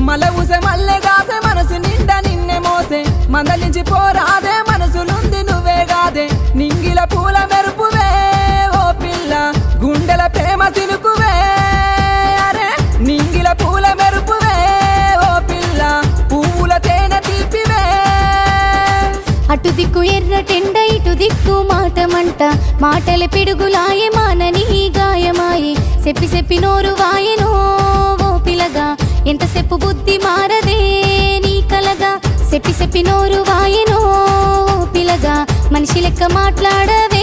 మల ఊసే మల్లె గాసే మనసు నిండా నిన్నే మోసే మందలించి పోరాదే మనసులుంది నువ్వే గాదే నింగిల పూల మెరుపువే ఓ పిల్ల గుండెల ప్రేమ సిలుకువే అరే నింగిల పూల మెరుపువే ఓ పిల్ల పువ్వుల తేనె తీపివే అటు దిక్కు ఎర్రటెండ ఇటు దిక్కు మాటమంట మాటల పిడుగులాయే మానని గాయమాయే చెప్పి చెప్పి నోరు వాయెనో ఓ పిలగా ఎంతసేపు బుద్ధి మారదే నీ కలగా చెప్పి చెప్పి నోరు వాయెనో ఓ పిలగా మనిషి లెక్క మాట్లాడవే